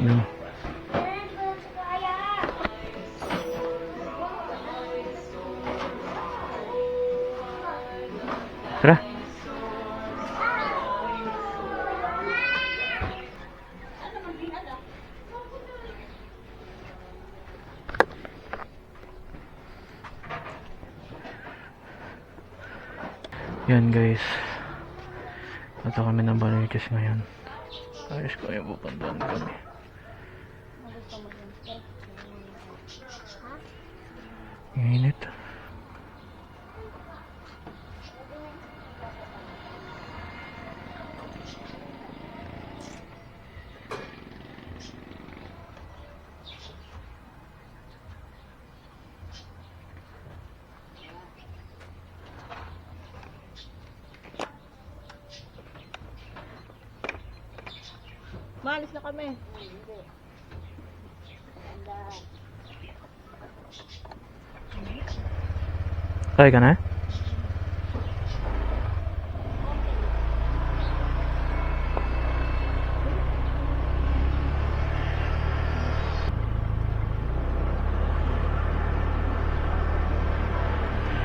No. Tara. Yan guys. Ito kami ng Balerches ngayon. Ayos ko yung pupuntahan kami. Init. Maalis na kami. Okay ka na?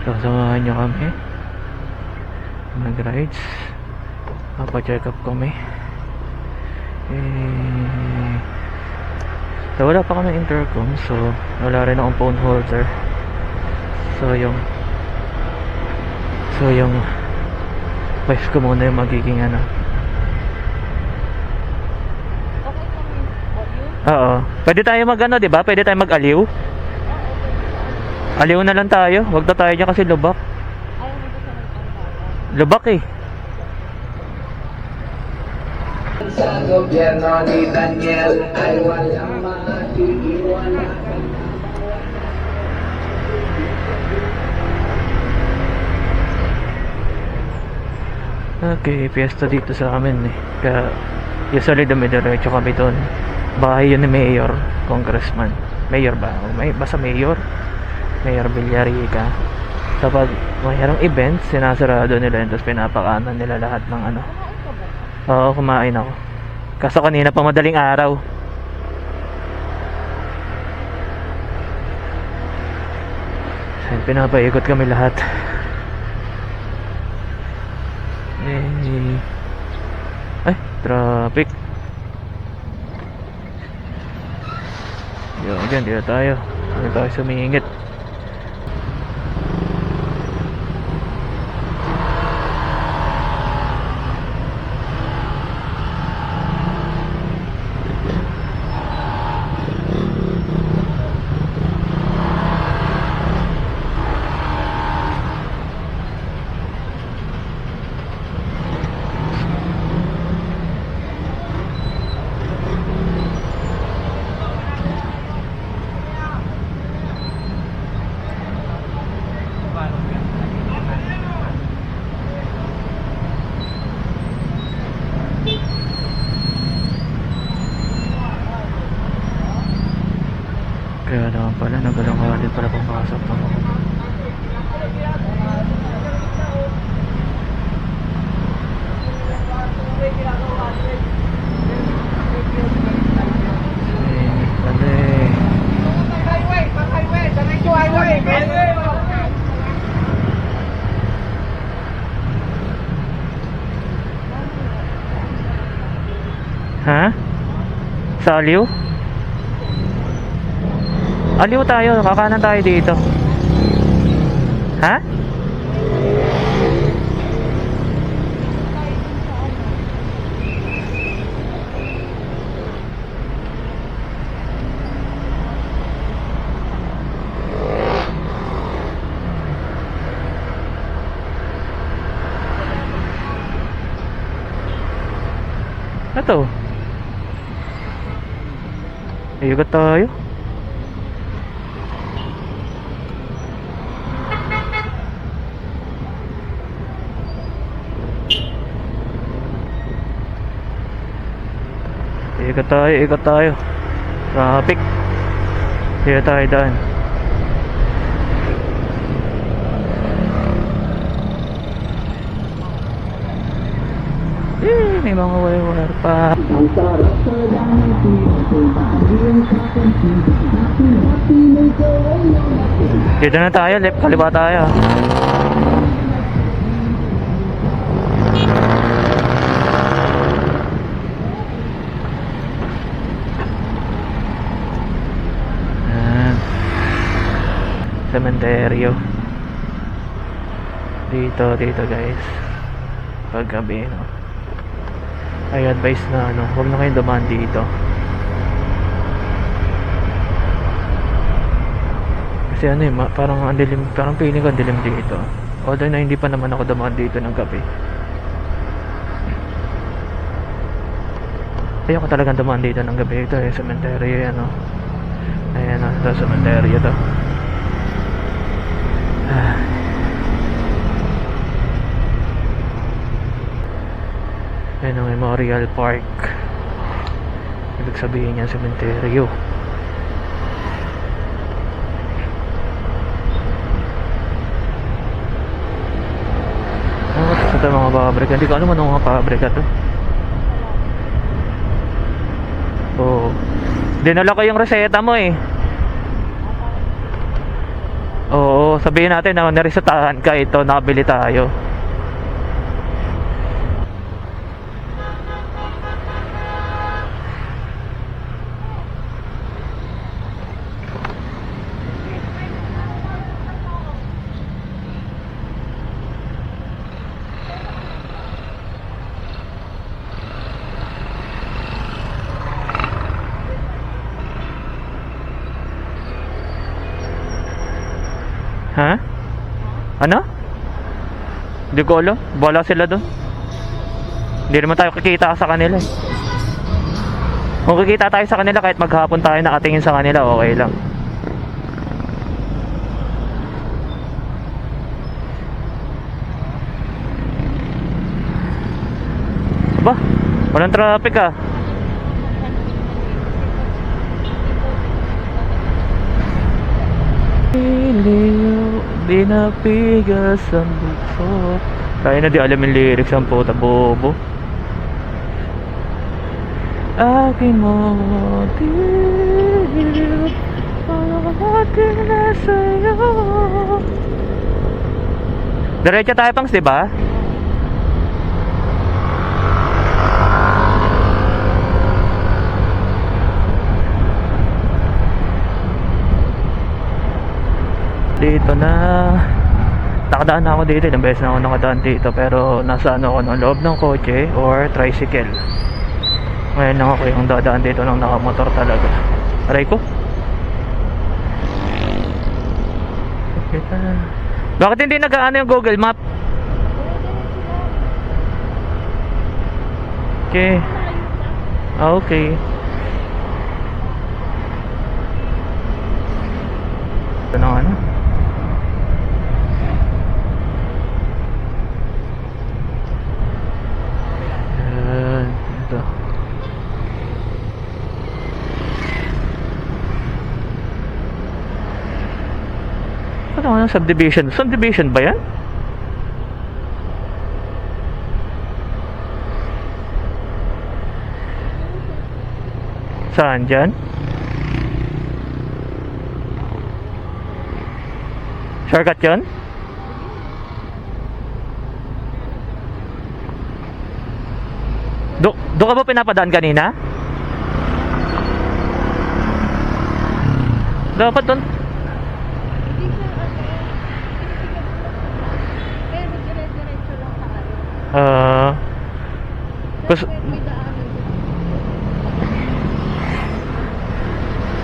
So, samahan nyo kami mag-rides. Papacheck up kami. So wala pa kami intercom, so wala rin akong phone holder. So yung wife ko muna yung magiging ano. Okay kami. Oo. Pwede tayo mag ano, di ba? Pwede tayo mag-aliw. Aliw na lang tayo. Wag na tayo dyan kasi lubak. Ayaw mo ba sa mga Lubak eh. Sa gobyerno ni Daniel ay walang maiiwanan. Okay, piyesta dito sa amin eh. Kaya usually dumidiretso kami doon. Bahay yun ni Mayor, Congressman. Mayor ba? Basta Mayor. Mayor Villarica. Kapag mayroong event, sinasarado nila yun. Tapos pinapakanan nila lahat ng ano. Oo, kumain ako. Kaso kanina pa madaling araw. So, pinapaikot kami lahat. Ay, traffic. Diyan, dito tayo. Dito tayo sumingit. Kaya naman pala, nagalang din pala pumasok ng ako. Ha? Sa Aliw? Aliw tayo, kakanan tayo dito. Ha? Ito. Ikot tayo. Ikot tayo. Traffic. Dito tayo daan. May mga wire-wire pa. Ang sarap sa dami dito. Dito na tayo, left, kaliwa tayo. Ayan. Sementeryo. Dito guys. Paggabi, no? I advise na huwag na kayong dumaan dito. Kasi parang ang dilim, parang feeling ko ang dilim dito. Although na hindi pa naman ako dumaan dito ng gabi. Ayoko talagang dumaan dito ng gabi. Ito cemetery yan, no? Ayan, ito cemetery ito. Ayan ang Memorial Park. Ibig sabihin niya cemetery. Ito mga pabrika. Hindi ko alam anong mga pabrika to. Oo. Dinala ko yung reseta mo eh. Oo, sabihin natin na naresetahan ka ito, nakabili tayo. Ha? Ano? Hindi ko alam. Bala sila doon. Hindi naman tayo kikita sa kanila eh. Kung kikita tayo sa kanila kahit maghapon tayo nakatingin sa kanila, okay lang. Ba? Walang traffic ah. Di napigas ang buto. Kaya na di alam yung lyrics ang puta bobo. Akin mo din pag-atin na sa'yo. Diretso tayo pangs, diba? Dito na. Nakadaan na ako dito. Ilang beses na ako nakadaan dito. Pero nasa ako ng loob ng kotse or tricycle. Ngayon lang ako yung dadaan dito ng nakamotor talaga. Aray ko. Bakit hindi nag-aano yung Google Map? Okay. Okay. Ito na ano? Ito. Ano subdivision? Subdivision ba yan? Saan dyan? Shortcut yun? Doon ka ba pinapadaan kanina? Dapat doon. Pero dire-diretso lang sa ano. May daanan dito.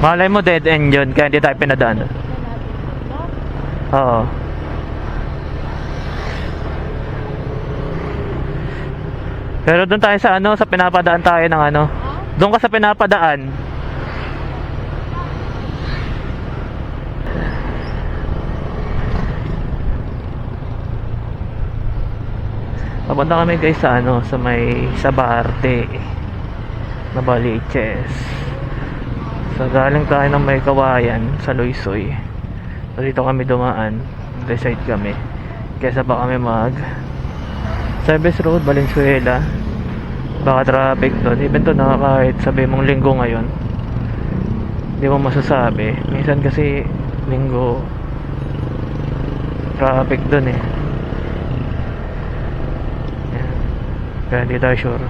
Malay mo dead end yun, kaya hindi tayo pinadaan. Oo. Pero doon tayo sa sa pinapadaan tayo ng Doon ka sa pinapadaan. Papunta kami guys sa sa may Sabarte na Baliches. So galing tayo ng may Kawayan sa Loysoy. So dito kami dumaan, decide kami kesa pa kami Service Road, Valenzuela. Baka traffic doon. Even to kahit sabi mong linggo ngayon, Hindi mo masasabi. Minsan kasi linggo traffic dun eh. Yan. Kaya hindi tayo sure.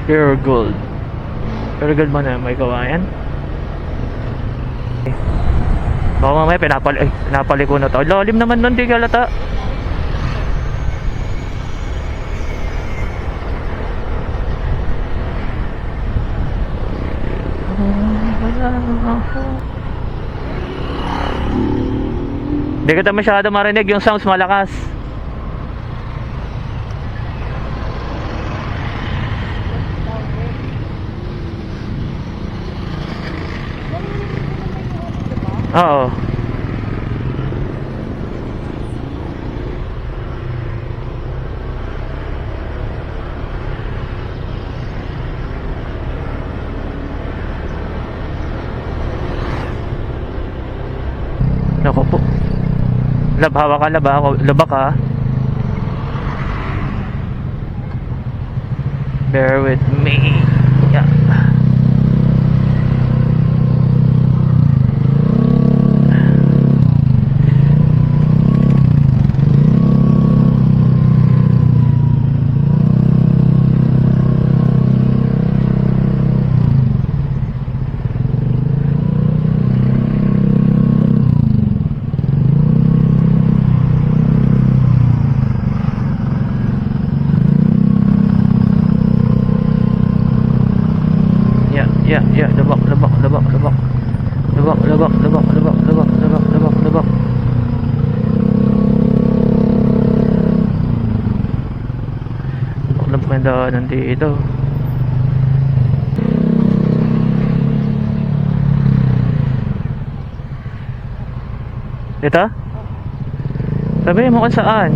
Pure gold. Pure gold mo na may kawayan. Baka mamaya pinapaliko na to. Lalim naman nun, di kalata. Hindi kita masyado marinig, yung sounds malakas. Oo. Naku po. Labhawa ka, laba ka. Bear with me. Yeah. Yeah, labak. Labak yung daanan dito. Dito? Sabi mo kung saan?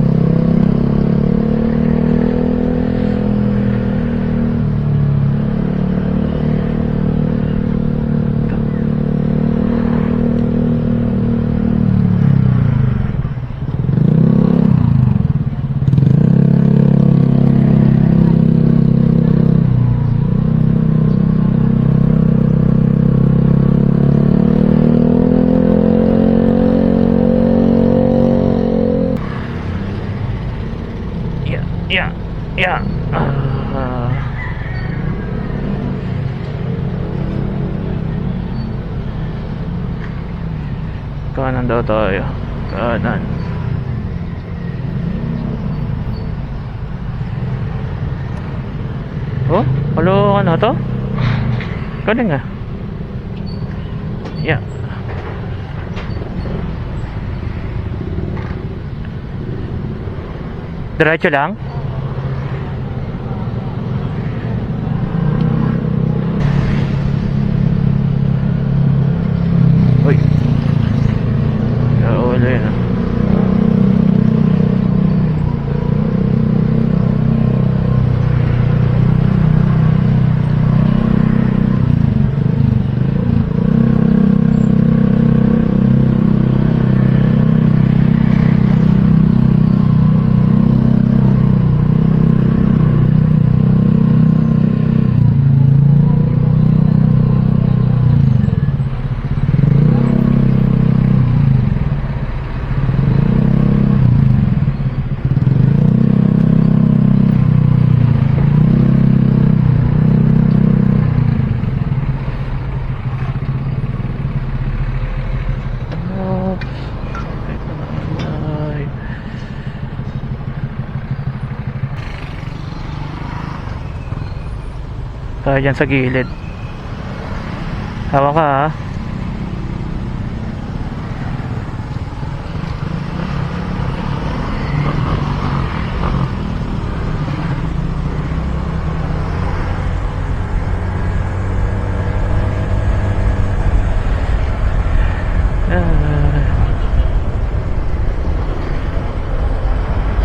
Yeah. Kanan daw tayo. Kanan. Oh, halo ano to? Kanan nga. Yeah. Diretso lang? Uy. Wala yun ah. Tayo dyan sa gilid. Hawa ka ha.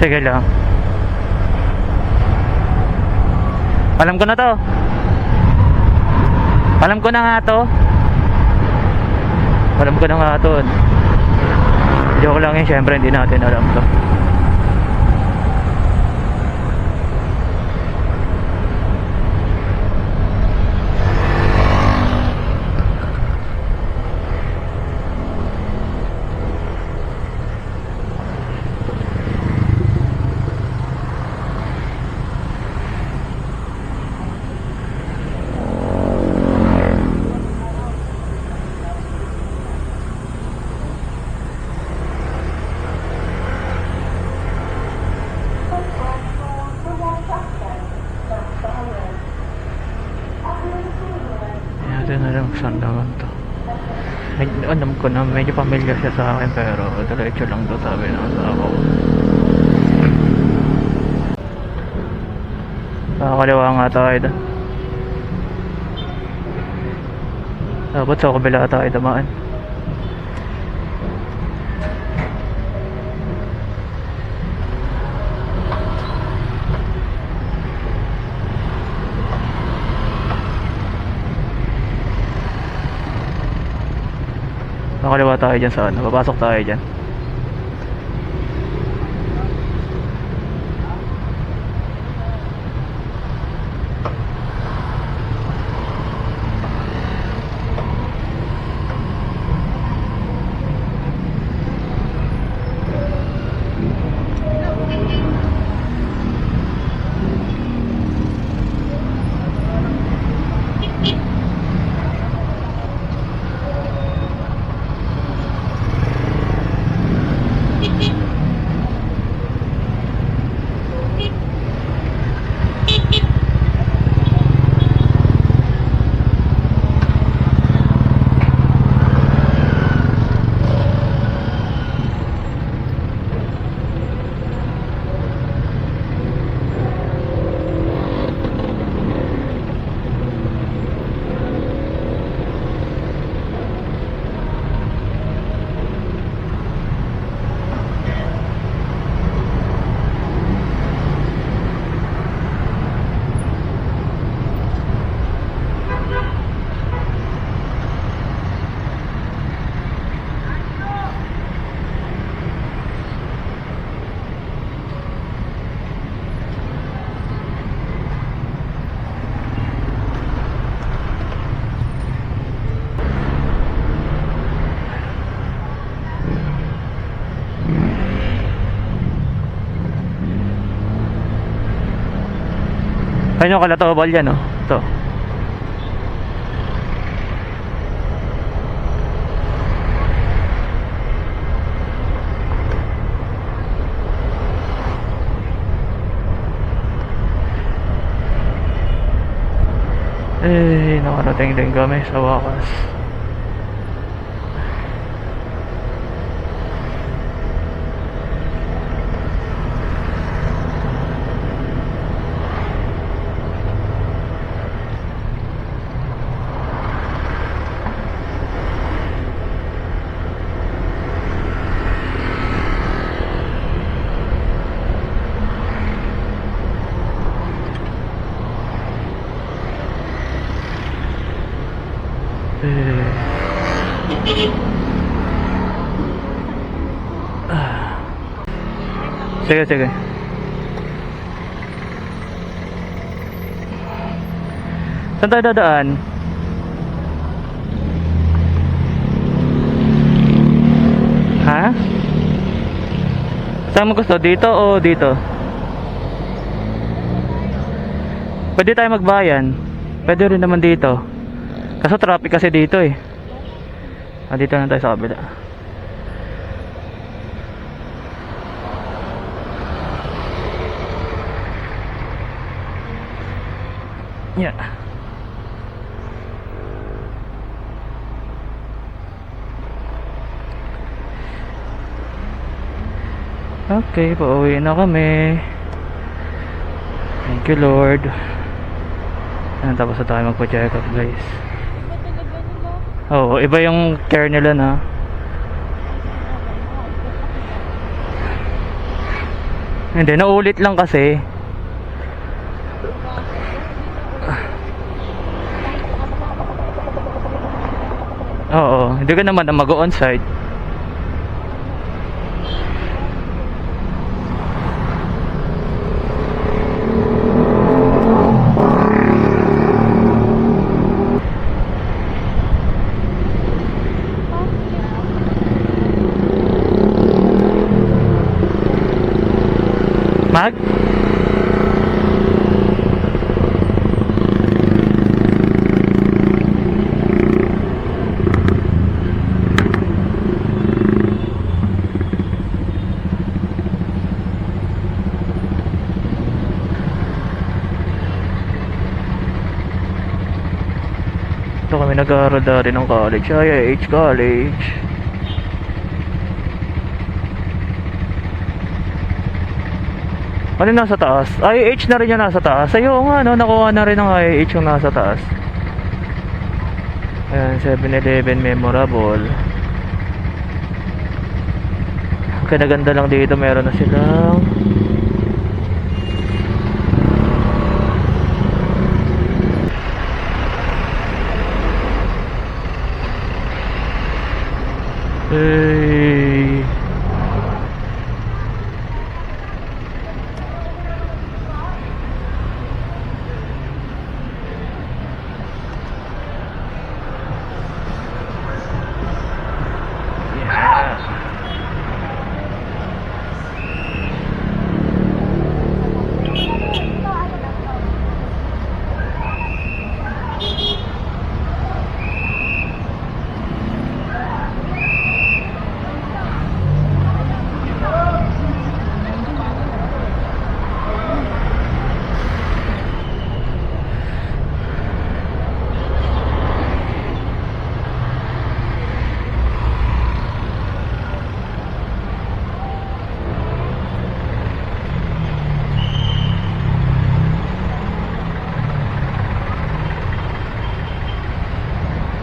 Sige lang. Alam ko na to. Alam ko na nga to. Alam ko na nga to. Joke lang yun, syempre hindi natin alam to. Saan naman to? Alam ko na medyo pamilyar siya sa akin pero diretso lang to sabi ng asawa ko. Kaliwa nga tayo doon. Dapat sa kabila tayo damaan. Nakaliwa tayo dyan sa ano, papasok tayo dyan. Ayun yung Kalatobal yan, oh. Ito. Nakarating din kami sa wakas. Sige, sige. Saan tayo dadaan? Ha? Saan mo gusto? Dito o dito? Pwede tayo magbayan. Pwede rin naman dito. Kaso traffic kasi dito eh. Dito na tayo sa kabila. Yeah. Okay, pauwi na kami. Thank you Lord. Tapos na tayo magpa-check up guys. Oo, iba yung care nila na. Hindi, naulit lang kasi. Oo, hindi ka naman na mag-on-site. Mag? Dito kami nag-aaral dati ng college. IIH College. Ano yung nasa taas? IIH na rin yung nasa taas. Ayun nga, no? Nakuha na rin ng IIH yung nasa taas. Ayan, 7-Eleven memorable. Ang kinaganda lang dito, meron na silang hey.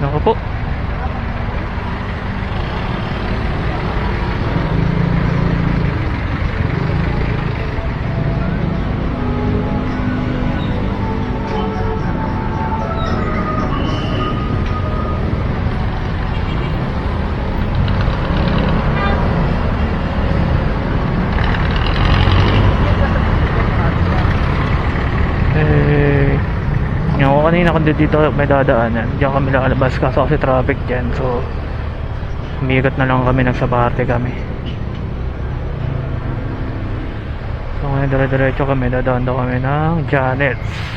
Naku po. Yung ako kanina kung dito may dadaanan, diyan kami lalabas kaso kasi traffic dyan, so umigot na lang kami, nagsabarte kami. So ngayon dire-diretso kami, dadaan daw kami ng Janet's.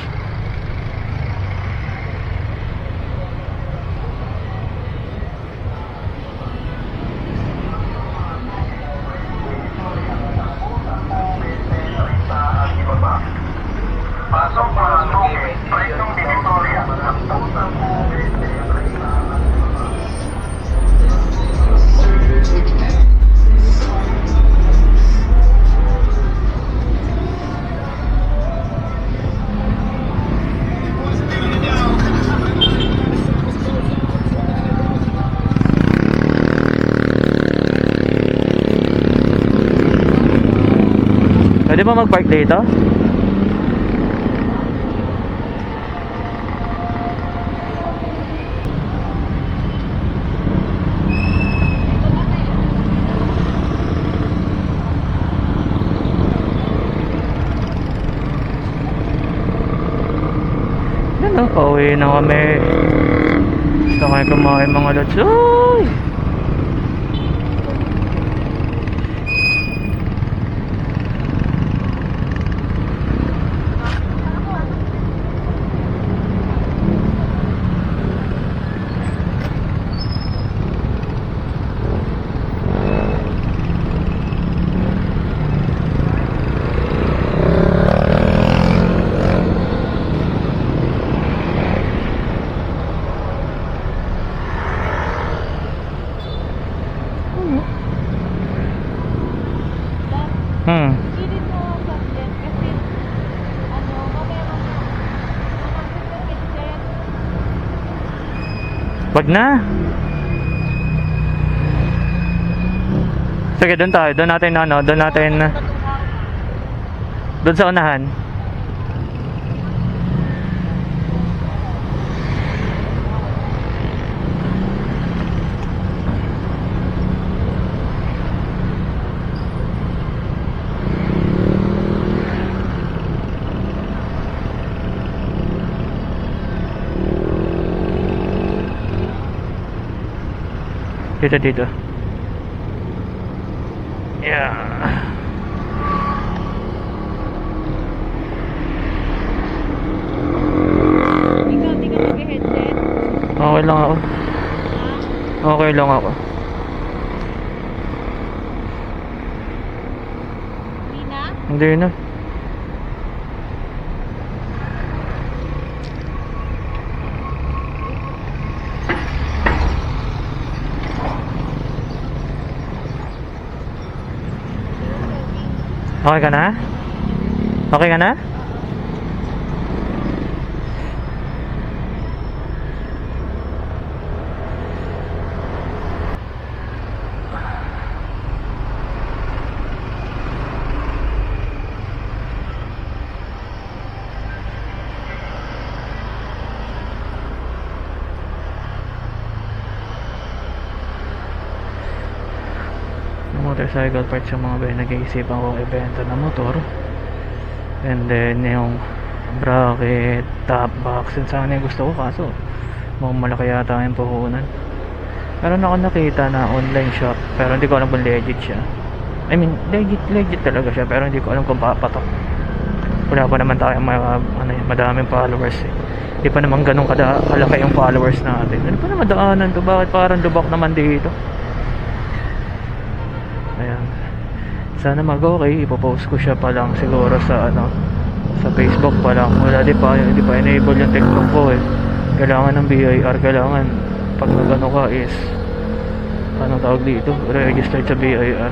Pwede ba mag-park dito? Yan o, pauwi na kami. Gusto kayo kumain mga lods. Uy! Pilit mo ang subject kasi mamaya Wag na. Sige, doon tayo. Doon natin doon sa unahan. Dito. Yeah. Ikaw, di ka nag-headset? Okay lang ako. Okay lang ako. Hindi na? Hindi na. Okay ka na? Okay ka na? Motorcycle parts yung mga nag-iisipan kong ibenta na motor, and then yung bracket, top box, yun sana yung gusto ko, kaso mukhang malaki yata yung puhunan. Meron ako nakita na online shop, pero hindi ko alam kung legit siya. I mean, legit talaga siya, pero hindi ko alam kung papatok. Wala pa naman tayo madaming followers eh. Hindi pa naman ganun kalaki yung followers natin. Ano pa naman daanan to? Bakit parang lubak naman dito? Ayan. Sana mag-okay. Ipopost ko siya pa lang siguro sa sa Facebook pa lang. Wala, di pa enable yung TikTok ko eh. Kailangan ng BIR. Kailangan pag nag-ano ka is anong tawag dito? Registered sa BIR.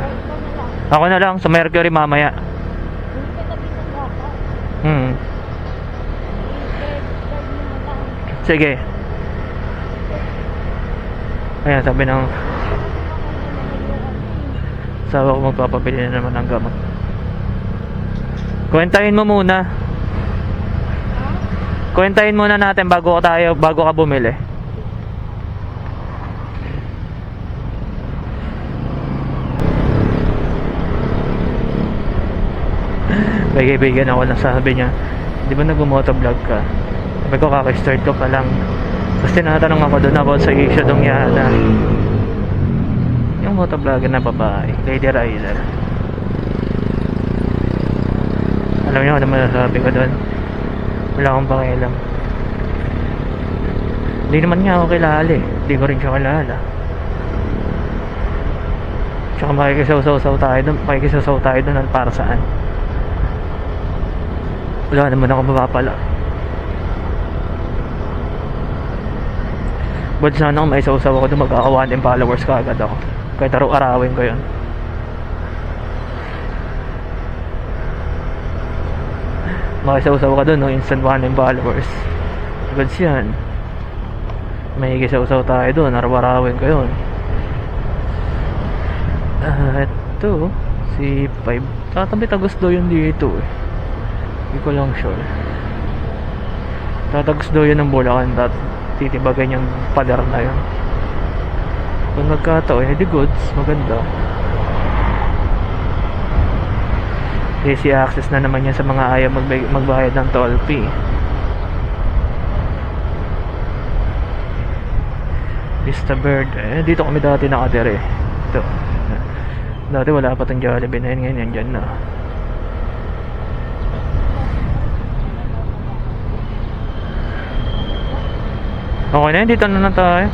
Ako na lang sa Mercury mamaya. Sige. Ayan, sabi ng sawa ko magpapabili na naman ng gamot. Kwentahin mo muna. Kwentahin muna natin bago ka bumili. Bigay-bigyan ako ng sabi niya, di ba nag-motovlog ka? Sabi ko, kaka-start ko pa lang. Tapos tinatanong ako doon about sa issue dong yana, yung motovlogger na babae, lady rider. Alam niyo ano masasabi ko doon? Wala akong pakialam. Hindi naman niya ako kilala eh. Hindi ko rin siya kilala. Tsaka makikisaw-saw tayo doon para saan? Wala naman ako mapapala. But sana kung may sausaw ako doon, magkaka 1M followers ka agad ako. Kahit araw-arawin ko yun. Makisausaw ka doon, no? Instant 1M followers. Goods yan. May kisausaw tayo doon, araw-arawin ko yun. Ito si 5. Tatabi gusto yun dito eh. Hindi ko lang sure. Tatagos daw yun ng Bulacan, titibagan yung pader na yun. Kung nagkataon, edi goods, maganda. Easy access na naman yan sa mga ayaw magbayad ng toll fee. Vista Bird, dito kami dati nakatira eh. Ito. Dati wala pa tong Jollibee na yun, ngayon yan dyan na. Okay na, dito na tayo.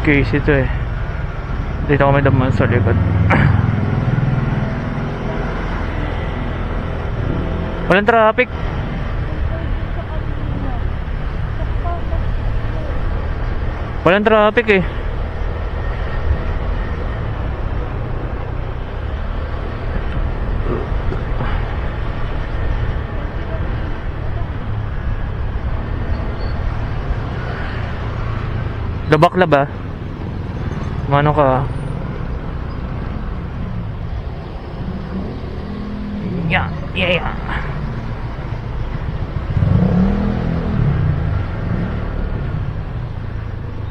Case ito eh. Dito kami naman sa likod. Walang traffic. Walang traffic eh. Labakla ba? Mano ka? Yeah.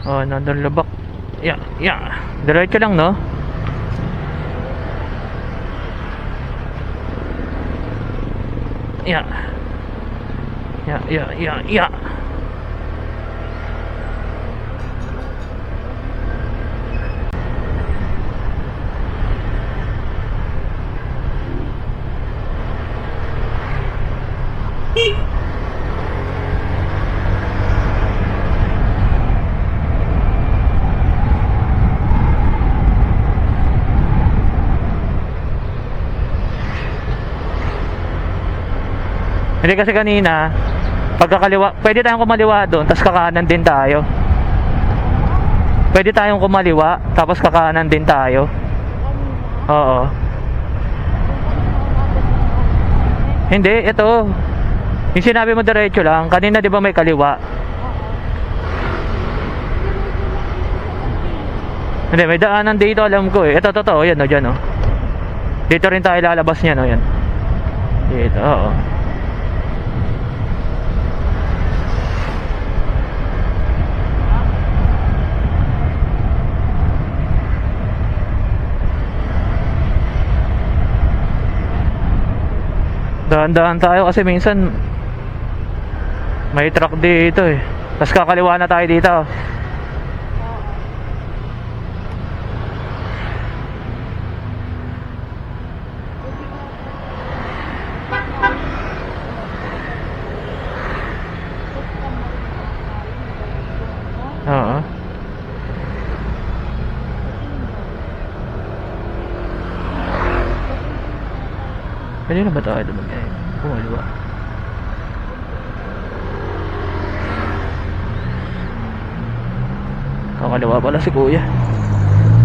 Oh, nandun labak. Yeah. Diretso lang, no? Yeah. Hindi kasi kanina, pagkakaliwa, pwede tayong kumaliwa doon, tapos kakanan din tayo. Pwede tayong kumaliwa, tapos kakanan din tayo. Kanina. Oo. Hindi, ito. Yung sinabi mo diretso lang, kanina di ba may kaliwa? Hindi, may daanan dito alam ko eh. Ito, totoo, yan o, dyan o. Dito rin tayo lalabas niyan o, yan. Dito, oo. Dahan-dahan tayo kasi minsan may truck dito eh. Tapos kakaliwa na tayo dito. Oo. Pwede na ba tayo dumagay? Kumaliwa. Kakaliwa pala si kuya.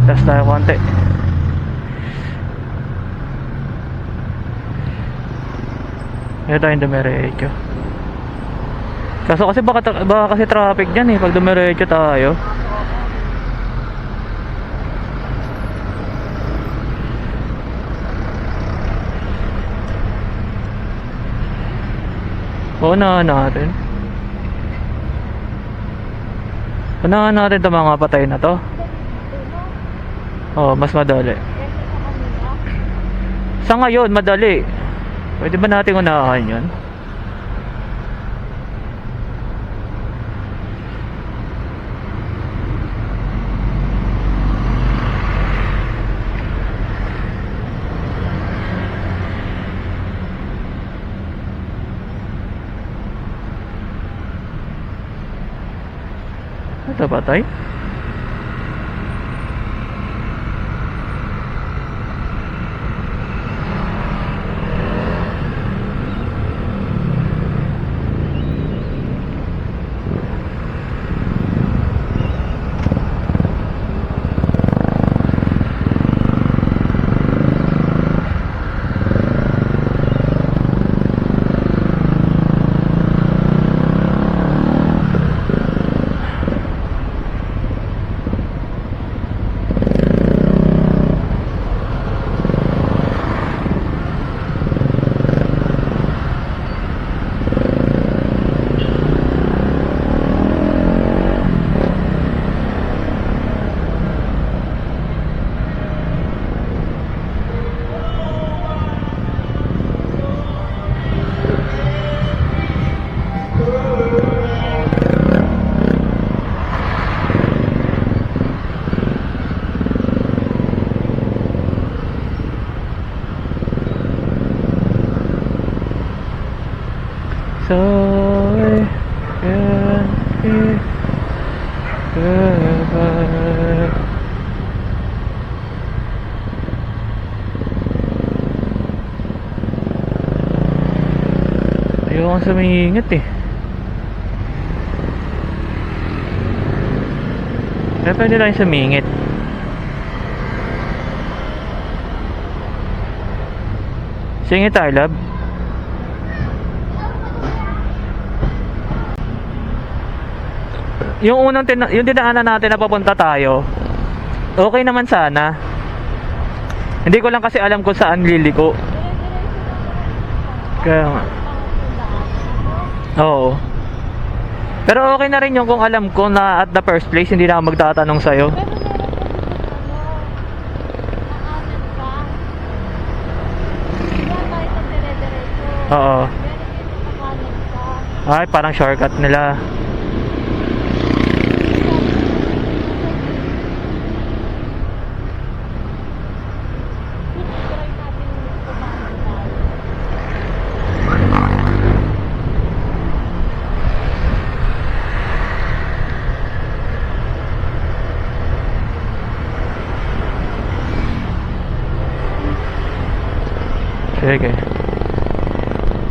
Tapos tayo konti. Kaya tayong dumiretso. Kaso kasi baka kasi traffic dyan eh pag dumiretso tayo. Unahan natin. Unahan natin itong mga patay na to. Oo, mas madali. Sa ngayon, madali. Pwede ba natin unahan yun? Ito patay? So I can be goodbye. Ayokong sumingit eh. Kaya pwede lang sumingit. Singit tayo, love. Yung unang yung dinaanan natin na papunta tayo, okay naman sana. Hindi ko lang kasi alam kung saan liliko. Kaya nga. Oo. Pero okay na rin yung kung alam ko na at the first place hindi na ako magtatanong sa'yo. Oo. Ay, parang shortcut nila. Sige.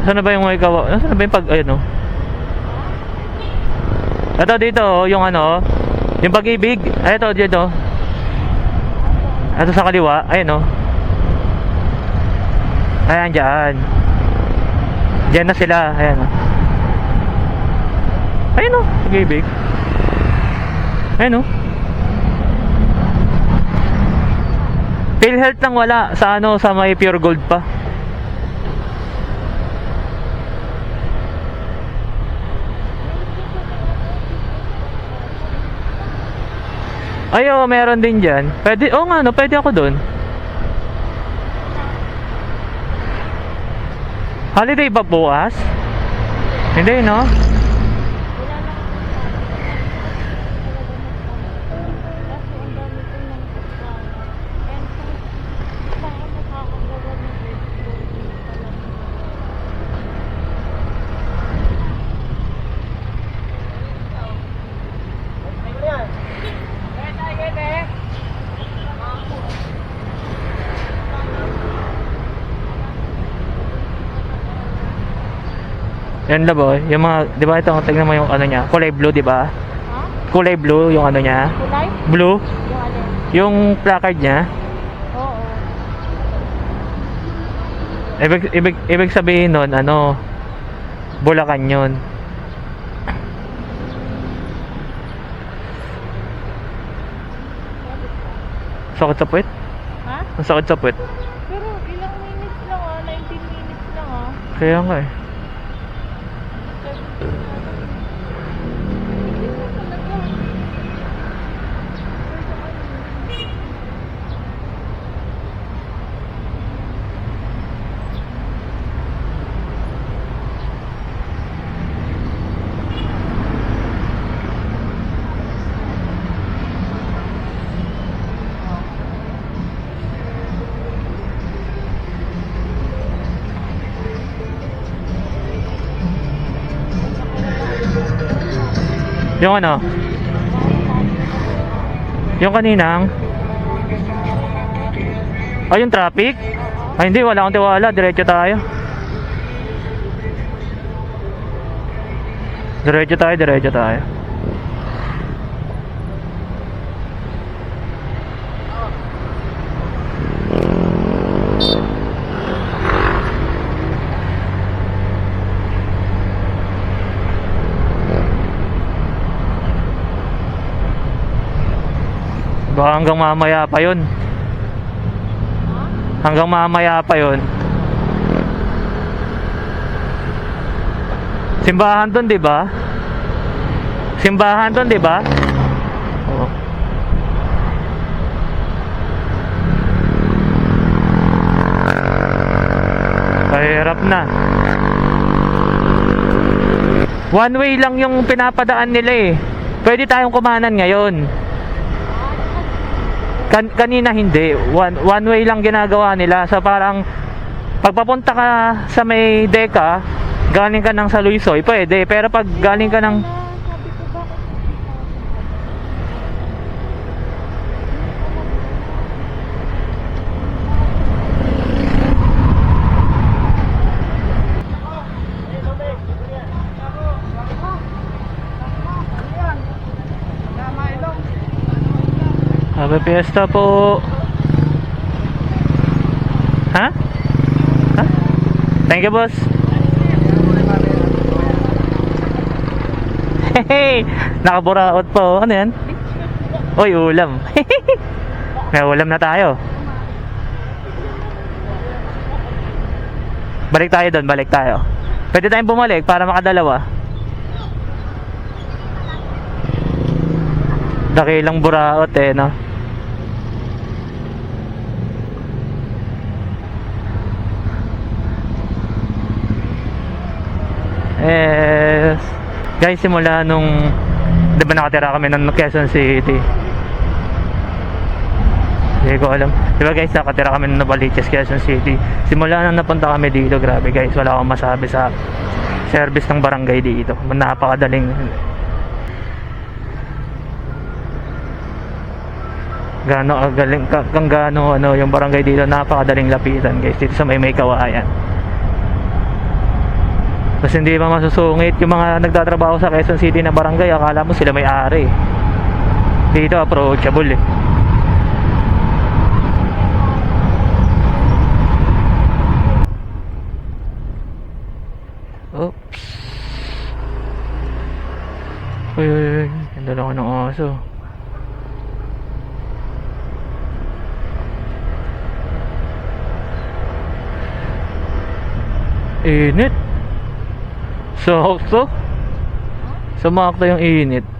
Saan na ba yung may kawa? Saan na ba yung pag, ayun oh. Ito dito oh, yung ano, yung Pag-ibig. Ay, ito dito. Ito sa kaliwa, ayun oh. Ayan, dyan. Dyan na sila, ayan oh. Ayun oh, Pag-ibig. Ayun oh. PhilHealth lang wala sa ano, sa may Pure Gold pa. Ay, oo, meron din dyan. Pwede, oo nga, no, pwede ako dun. Holiday ba bukas? Hindi, no? Yan na boy, yung mga, di ba ito, tingnan mo yung ano niya, kulay blue, di ba? Ha? Kulay blue yung ano niya. Kulay? Blue, Yung alin? yung placard niya. Oo. Ibig sabihin nun, ano, Bulacan yun. Sakit sa puwet? Ha? Ang sakit sa puwet. Pero ilang minutes lang 19 minutes lang Kaya nga eh. Yung ano? Yung kaninang? Ay, yung traffic? Ay, hindi. Wala akong tiwala. Diretso tayo. Diretso tayo. Baka hanggang mamaya pa yun. Hanggang mamaya pa yun. Simbahan doon, di ba? Simbahan doon, di ba? Oo. Kahirap na. One way lang yung pinapadaan nila eh. Pwede tayong kumanan ngayon. Kanina hindi. One way lang ginagawa nila. So parang pagpapunta ka sa may Deka, galing ka ng Saluisoy, pwede. Pero pag galing ka ng Sabi ko bakit Happy Fiesta po. Ha? Ha? Thank you, boss. Hey, nakaburaot po. Ano yan? Oy, ulam. May ulam na tayo. Balik tayo doon, balik tayo. Pwede tayong bumalik para makadalawa. Dakilang buraot eh, no? Guys, simula nung, di ba nakatira kami ng Quezon City? Hindi ko alam. Di ba guys, nakatira kami ng Novaliches, Quezon City. Simula nang napunta kami dito, grabe guys, wala akong masabi sa service ng barangay dito. Napakadaling. Gaano ano yung barangay dito, napakadaling lapitan guys dito sa may Kawayan. Tapos hindi pa masusungit yung mga nagtatrabaho sa Quezon City na barangay, akala mo sila may-ari. Dito approachable eh. Oops. Uy, uy, uy. Ganda lang ako ng aso. Init. Sumakto. Sumakto yung init.